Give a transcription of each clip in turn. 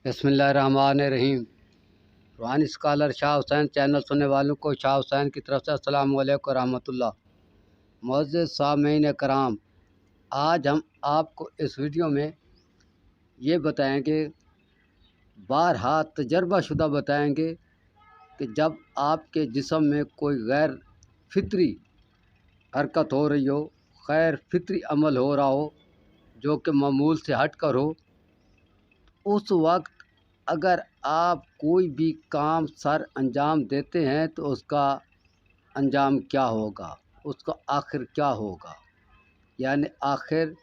बिस्मिल्लाहिर्रहमानिर्रहीम। रूहानी scholar Shah Hussain channel सुनने वालों को शाह हुसैन की तरफ से अस्सलामु अलैकुम रहमतुल्लाह। मुअज़्ज़िज़ सामीन कराम, आज हम आपको इस वीडियो में ये बताएंगे, बारहा तजर्बा शुदा बताएंगे कि जब आपके जिस्म में कोई गैर फितरी हरकत हो रही हो, गैर फितरी अमल हो रहा हो जो कि मामूल से हट कर हो, उस वक्त अगर आप कोई भी काम सर अंजाम देते हैं तो उसका अंजाम क्या होगा, उसका आखिर क्या होगा, यानी आखिर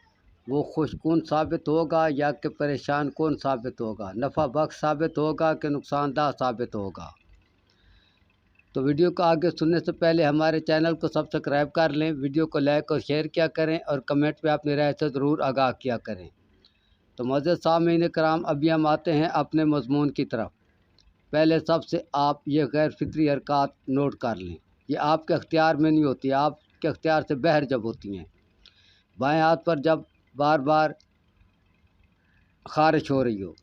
वो खुशकुन साबित होगा या कि परेशान कौन साबित होगा, नफ़ा बख्श साबित होगा कि नुकसानदाह साबित होगा। तो वीडियो को आगे सुनने से पहले हमारे चैनल को सब्सक्राइब कर लें, वीडियो को लाइक और शेयर किया करें और कमेंट में अपनी राय से ज़रूर आगाह किया करें। तो मुअज़्ज़िज़ सामीन कराम, अभी हम आते हैं अपने मज़मून की तरफ। पहले सबसे आप ये गैर फितरी हरकत नोट कर लें, ये आपके अख्तियार में नहीं होती, आपके अख्तियार से बहर जब होती हैं। बाएं हाथ पर जब बार बार ख़ारिश हो रही हो,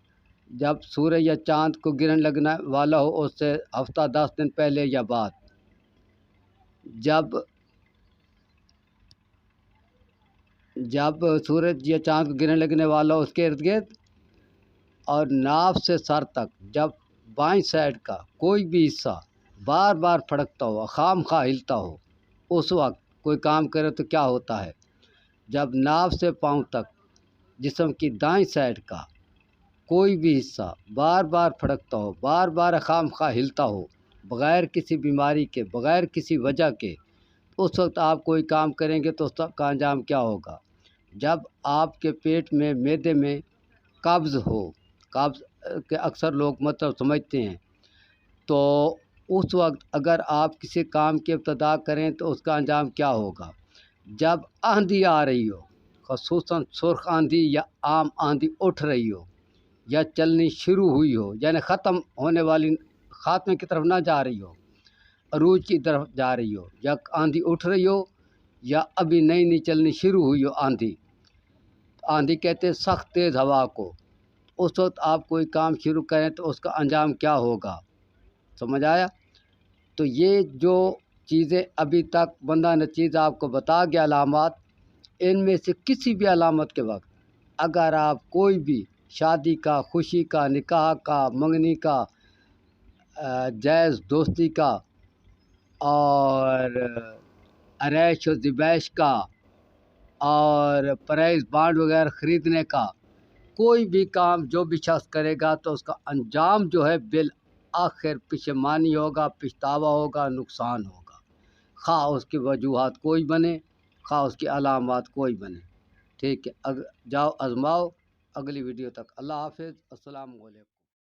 जब सूरज या चाँद को गिरने लगने वाला हो उससे हफ्ता 10 दिन पहले या बाद, जब सूरज या चाँद को गिरने लगने वाला हो उसके इर्द गिर्द, और नाभ से सर तक जब बाईं साइड का कोई भी हिस्सा बार बार फड़कता हो, खाम खा हिलता हो, उस वक्त कोई काम करे तो क्या होता है। जब नाभ से पाँव तक जिस्म की दाईं साइड का कोई भी हिस्सा बार बार फड़कता हो, बार बार खाम खा हिलता हो, बग़ैर किसी बीमारी के, बग़ैर किसी वजह के, उस वक्त आप कोई काम करेंगे तो उसका अंजाम क्या होगा। जब आपके पेट में, मैदे में कब्ज़ हो, कब्ज़ के अक्सर लोग मतलब समझते हैं, तो उस वक्त अगर आप किसी काम की इब्तिदा करें तो उसका अंजाम क्या होगा। जब आंधी आ रही हो, ख़ुसूसन सुर्ख आंधी या आम आंधी उठ रही हो या चलनी शुरू हुई हो, यानी ख़त्म होने वाली, ख़ात्मे की तरफ ना जा रही हो, अरूज की तरफ जा रही हो, या आंधी उठ रही हो या अभी नई नई चलनी शुरू हुई हो आंधी, आंधी कहते हैं सख्त तेज़ हवा को, उस वक्त आप कोई काम शुरू करें तो उसका अंजाम क्या होगा। समझ आया। तो ये जो चीज़ें अभी तक बंदा नचीज़ आपको बता गया अलामात, इनमें से किसी भी अलामत के वक्त अगर आप कोई भी शादी का, खुशी का, निकाह का, मंगनी का, जायज़ दोस्ती का और अरैश और ज़िबैश का और प्राइस बांड वगैरह ख़रीदने का कोई भी काम जो भी शख्स करेगा तो उसका अंजाम जो है बिल आखिर पशेमानी होगा, पछतावा होगा, नुकसान होगा, खा उसकी वजूहात कोई बने, खा उसकी अलामात कोई बने। ठीक है, जाओ आजमाओ। अगली वीडियो तक अल्लाह हाफ़िज़, अस्सलामु अलैकुम।